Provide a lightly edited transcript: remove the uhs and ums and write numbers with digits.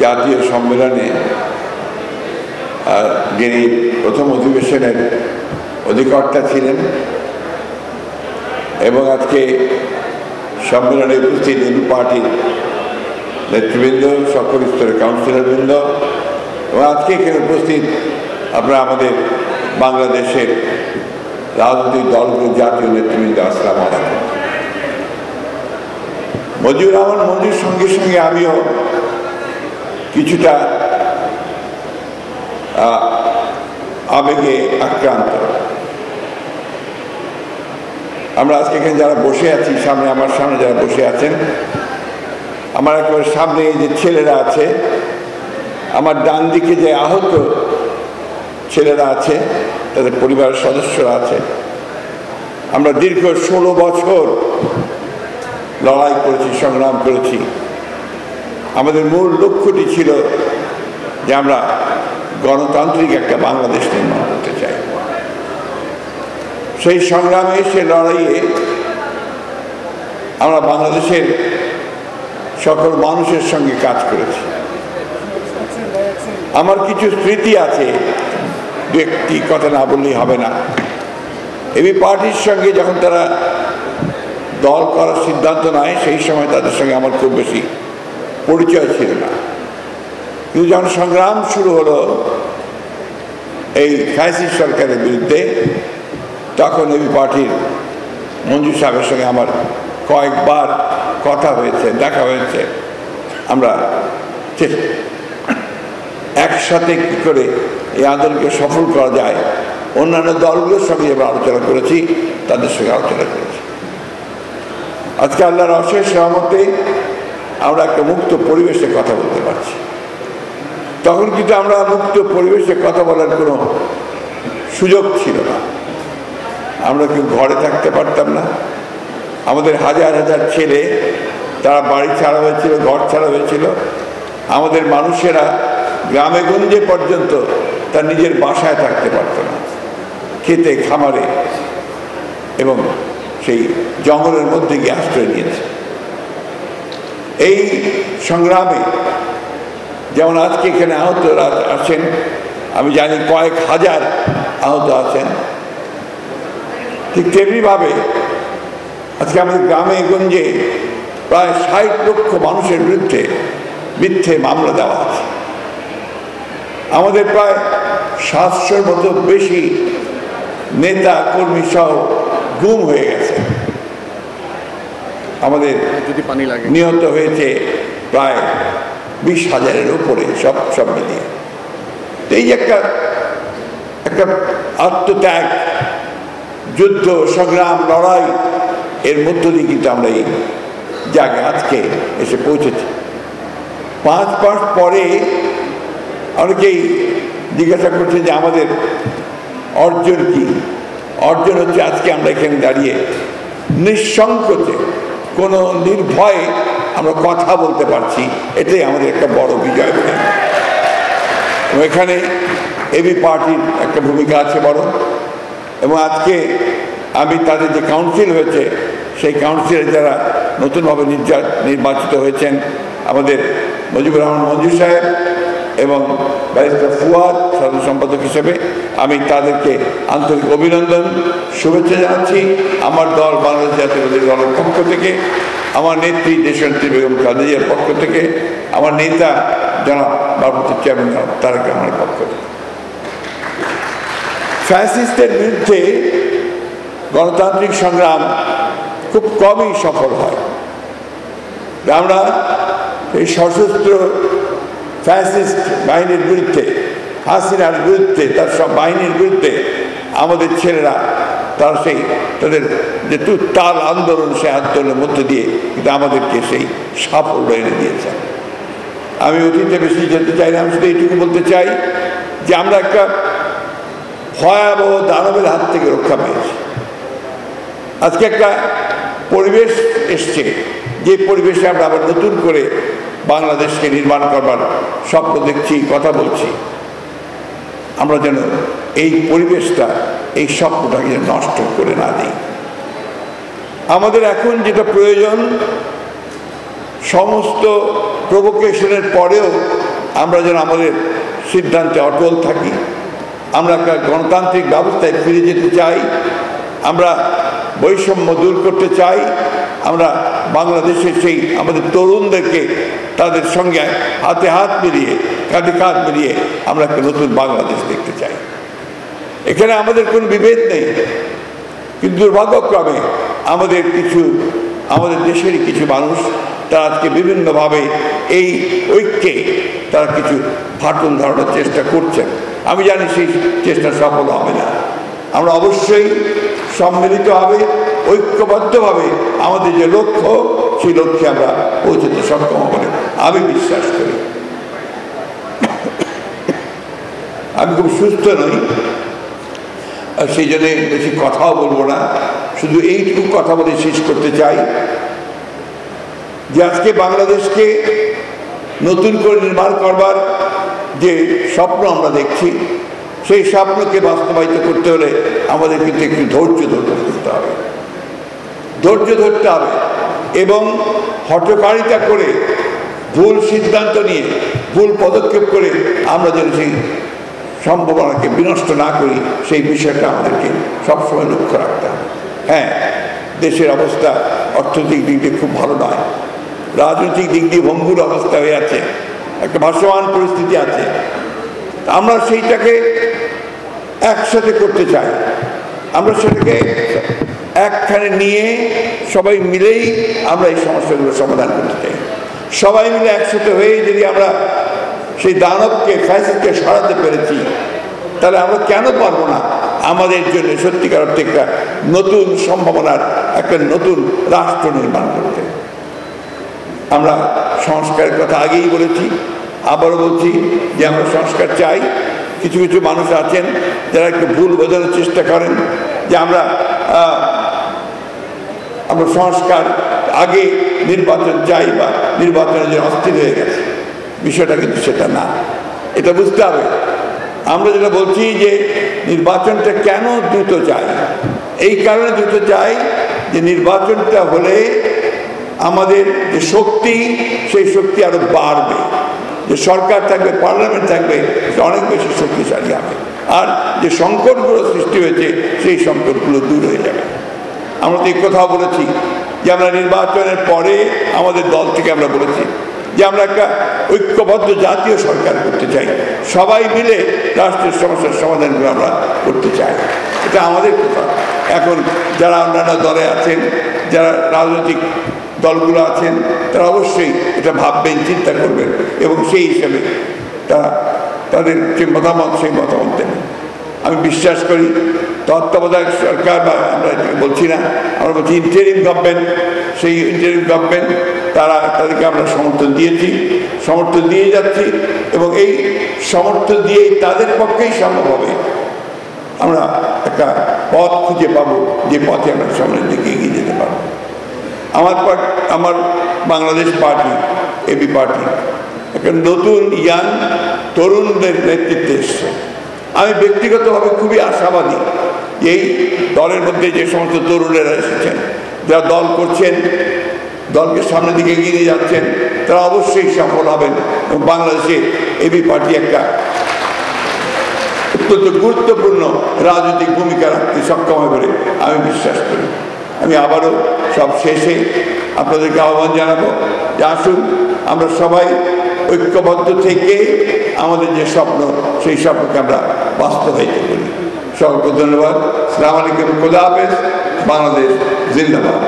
জাতীয় সম্মেলনে যিনি প্রথম অধিবেশনের অধিকর্তা ছিলেন এবং আজকে সম্মেলনে উপস্থিত এবি পার্টির নেতৃবৃন্দ, সকল স্তরের কাউন্সিলরবৃন্দ এবং আজকে এখানে উপস্থিত আপনারা আমাদের বাংলাদেশের রাজনৈতিক দলগুলোর জাতীয় নেতৃবৃন্দ, আসসালামু আলাইকুম। মজিবুর রহমান মঞ্জুর সঙ্গে সঙ্গে আমিও কিছুটা আবেগে আক্রান্ত। আমরা আজকে এখানে যারা বসে আছি, সামনে আমার সামনে যারা বসে আছেন, আমার একেবারে সামনে যে ছেলেরা আছে, আমার ডান দিকে যে আহত ছেলেরা আছে, তাদের পরিবারের সদস্যরা আছে, আমরা দীর্ঘ 16 বছর লড়াই করেছি, সংগ্রাম করেছি। আমাদের মূল লক্ষ্যটি ছিল যে আমরা গণতান্ত্রিক একটা বাংলাদেশ নির্মাণ করতে চাই। সেই সংগ্রামে, সে লড়াইয়ে আমরা বাংলাদেশের সকল মানুষের সঙ্গে কাজ করেছি। আমার কিছু স্মৃতি আছে, দু একটি কথা না বললেই হবে না। এবি পার্টির সঙ্গে যখন তারা দল করার সিদ্ধান্ত নেয়, সেই সময় তাদের সঙ্গে আমার খুব বেশি পরিচয় ছিল না, কিন্তু যখন সংগ্রাম শুরু হলো এই ফ্যাসিস্ট সরকারের বিরুদ্ধে, তখন এবি পার্টির মঞ্জু সাহেবের সঙ্গে আমার কয়েকবার কথা হয়েছে, দেখা হয়েছে। আমরা একসাথে কি করে এই আন্দোলনকে সফল করা যায় অন্যান্য দলগুলোর সঙ্গে আমরা আলোচনা করেছি, তাদের সঙ্গে আলোচনা করেছি। আজকে আল্লাহর অশেষ রহমতে আমরা একটা মুক্ত পরিবেশে কথা বলতে পারছি। তখন কিন্তু আমরা মুক্ত পরিবেশে কথা বলার কোনো সুযোগ ছিল না। আমরা কেউ ঘরে থাকতে পারতাম না। আমাদের হাজার হাজার ছেলে, তারা বাড়ি ছাড়া হয়েছিল, ঘর ছাড়া হয়েছিল। আমাদের মানুষেরা গ্রামে গঞ্জে পর্যন্ত তার নিজের বাসায় থাকতে পারত না, খেতে খামারে এবং সেই জঙ্গলের মধ্যে গিয়ে আশ্রয় নিয়েছে। এই সংগ্রামে যেমন আজকে এখানে আহতরা আছেন, আমি জানি কয়েক হাজার আহত আছেন, ঠিক তেমনিভাবে আজকে আমাদের গ্রামে গঞ্জে প্রায় 60 লক্ষ মানুষের বিরুদ্ধে মিথ্যে মামলা দেওয়া আছে। আমাদের প্রায় 700-র মতো বেশি নেতা কর্মী সহ গুম হয়ে গেছে। আমাদের নিহত হয়েছে প্রায় 20,000-এর উপরে, সব মিলিয়ে। এই যে একটা আত্মত্যাগ, যুদ্ধ, সংগ্রাম, লড়াই, এর মধ্য দিয়ে কিন্তু আমরা এই জায়গায় আজকে এসে পৌঁছেছি। 5 মাস পরে অনেকেই জিজ্ঞাসা করছে যে আমাদের অর্জন কি? অর্জন হচ্ছে আজকে আমরা এখানে দাঁড়িয়ে নিঃসংকোচে, কোনো নির্ভয়ে আমরা কথা বলতে পারছি। এটাই আমাদের একটা বড় বিজয়। এখানে এবি পার্টির একটা ভূমিকা আছে বড়, এবং আজকে আমি তাদের যে কাউন্সিল হয়েছে, সেই কাউন্সিলে যারা নতুনভাবে নির্বাচিত হয়েছেন, আমাদের মজিবুর রহমান মঞ্জু সাহেব এবং ব্যারিস্টার ফুয়াদ সাধারণ সম্পাদক হিসেবে, আমি তাদেরকে আন্তরিক অভিনন্দন, শুভেচ্ছা জানাচ্ছি। আমার দল বাংলাদেশ জাতীয়তাবাদী দলের পক্ষ থেকে, আমার নেত্রী দেশনেত্রী বেগম খালেদা পক্ষ থেকে, আমার নেতা জনাব ভারপ্রাপ্ত চেয়ারম্যান জনাব তারেক রহমানের পক্ষ থেকে। ফ্যাসিস্টের বিরুদ্ধে গণতান্ত্রিক সংগ্রাম খুব কমই সফল হয়। আমরা এই সশস্ত্র ফ্যাসিস্ট বাহিনীর বিরুদ্ধে, হাসিনার বিরুদ্ধে, তার সব বাহিনীর বিরুদ্ধে আমাদের ছেলেরা তারা তাদের যে তুতাল আন্দোলন, সেই আন্দোলনের মধ্যে দিয়ে কিন্তু আমাদেরকে সেই সাফল্য এনে দিয়েছে। আমি অতীতে বেশি যেতে চাই না, আমি শুধু এইটুকু বলতে চাই যে আমরা একটা ভয়াবহ দানবের হাত থেকে রক্ষা পেয়েছি। আজকে একটা পরিবেশ এসছে, যে পরিবেশে আমরা আবার নতুন করে বাংলাদেশকে নির্মাণ করবার স্বপ্ন দেখছি, কথা বলছি। আমরা যেন এই পরিবেশটা, এই স্বপ্নটাকে নষ্ট করে না দিই। আমাদের এখন যেটা প্রয়োজন, সমস্ত প্রভোকেশনের পরেও আমরা যেন আমাদের সিদ্ধান্তে অটল থাকি। আমরা একটা গণতান্ত্রিক ব্যবস্থায় ফিরে যেতে চাই, আমরা বৈষম্য দূর করতে চাই, আমরা বাংলাদেশের সেই আমাদের তরুণদেরকে তাদের সঙ্গে হাতে হাত মিলিয়ে কাঁধে কাঁধ মিলিয়ে আমরা একটা নতুন বাংলাদেশ দেখতে চাই। এখানে আমাদের কোনো বিভেদ নেই, কিন্তু দুর্ভাগ্যক্রমে আমাদের দেশেরই কিছু মানুষ তারা আজকে বিভিন্নভাবে এই ঐক্যে তারা কিছু ফাটল ধরানোর চেষ্টা করছেন। আমি জানি সেই চেষ্টা সফল হবে না। আমরা অবশ্যই সম্মিলিতভাবে ঐক্যবদ্ধভাবে আমাদের যে লক্ষ্য সেই লক্ষ্যে আমরা পৌঁছতে সক্ষম বলে আমি বিশ্বাস করি। আমি খুব সুস্থ নই, সেই জন্য বেশি কথাও বলবো না, শুধু এইটুকু কথা বলে শেষ করতে চাই যে আজকে বাংলাদেশকে নতুন করে নির্মাণ করবার যে স্বপ্ন আমরা দেখছি, সেই স্বপ্নকে বাস্তবায়িত করতে হলে আমাদের কিন্তু একটু ধৈর্য ধরতে হবে, এবং হঠকারিতা করে ভুল সিদ্ধান্ত নিয়ে ভুল পদক্ষেপ করে আমরা যেন সেই সম্ভাবনাকে বিনষ্ট না করি সেই বিষয়টা আমাদেরকে সবসময় লক্ষ্য রাখতে হবে। হ্যাঁ, দেশের অবস্থা অর্থনৈতিক দিক দিয়ে খুব ভালো নয়, রাজনৈতিক দিক দিয়ে ভঙ্গুর অবস্থা হয়ে আছে, একটা ভাসমান পরিস্থিতি আছে। আমরা সেইটাকে একসাথে করতে চাই, আমরা সেটাকে একখানে নিয়ে সবাই মিলেই আমরা এই সমস্যাগুলো সমাধান করতে চাই। সবাই মিলে একসাথে হয়ে যদি আমরা সেই দানবকে ফ্যাসিস্টকে সরাতে পেরেছি, তাহলে আমরা কেন পারবো না আমাদের জন্য সত্যিকার অর্থে একটা নতুন সম্ভাবনার একটা নতুন রাষ্ট্র নির্মাণ করতে। আমরা সংস্কারের কথা আগেই বলেছি, আবারও বলছি যে আমরা সংস্কার চাই। কিছু কিছু মানুষ আছেন যারা একটু ভুল বোঝানোর চেষ্টা করেন যে আমরা সংস্কার আগে নির্বাচন চাই বা নির্বাচনের জন্য অস্থির হয়ে গেছে। বিষয়টা কিন্তু সেটা না, এটা বুঝতে হবে। আমরা যেটা বলছি যে নির্বাচনটা কেন দ্রুত চাই, এই কারণে দ্রুত চাই যে নির্বাচনটা হলে আমাদের যে শক্তি সেই শক্তি আরো বাড়বে, যে সরকার থাকবে, পার্লামেন্ট থাকবে, অনেক বেশি শক্তিশালী হবে, আর যে সংকটগুলো সৃষ্টি হয়েছে সেই সংকটগুলো দূর হয়ে যাবে। আমরা তো এই কথাও বলেছি যে আমরা নির্বাচনের পরে আমাদের দল থেকে আমরা বলেছি যে আমরা একটা ঐক্যবদ্ধ জাতীয় সরকার করতে চাই, সবাই মিলে রাষ্ট্রের সমস্যার সমাধানগুলো আমরা করতে চাই। এটা আমাদের কথা। এখন যারা অন্যান্য দলে আছেন, যারা রাজনৈতিক দলগুলো আছেন, তারা অবশ্যই এটা ভাববেন, চিন্তা করবেন, এবং সেই হিসেবে তারা তাদের যে মতামত সেই মতামত দেবেন। আমি বিশ্বাস করি তত্ত্বাবধায়ক সরকার, বা আমরা বলছি না, আমরা বলছি ইন্টারিম গভর্নমেন্ট, সেই ইন্টারিম গভর্নমেন্ট তাদেরকে আমরা সমর্থন দিয়েছি, সমর্থন দিয়ে যাচ্ছি, এবং এই সমর্থন দিয়েই তাদের পক্ষেই সম্ভব হবে আমরা একটা পথ খুঁজে পাবো, যে পথে আমরা সামনের দিকে এগিয়ে যেতে পারবো। আমার বাংলাদেশ পার্টি, এবি পার্টি, একটা নতুন ইয়াং তরুণদের নেতৃত্বে এসছে। আমি ব্যক্তিগতভাবে খুবই আশাবাদী এই দলের মধ্যে যে সমস্ত তরুণেরা এসেছেন, যারা দল করছেন, দলকে সামনের দিকে এগিয়ে নিয়ে যাচ্ছেন, তারা অবশ্যই সফল হবেন এবং বাংলাদেশে এবি পার্টি একটা অত্যন্ত গুরুত্বপূর্ণ রাজনৈতিক ভূমিকা রাখতে সক্ষম হবে বলে আমি বিশ্বাস করি। আমি আবারও সব শেষে আপনাদেরকে আহ্বান জানাবো যে আসুন আমরা সবাই ঐক্যবদ্ধ থেকে আমাদের যে স্বপ্ন সেই স্বপ্নকে আমরা বাস্তবায়িত করি। সকলকে ধন্যবাদ। আসসালামু আলাইকুম, খোদা হাফেজ। বাংলাদেশ জিন্দাবাদ।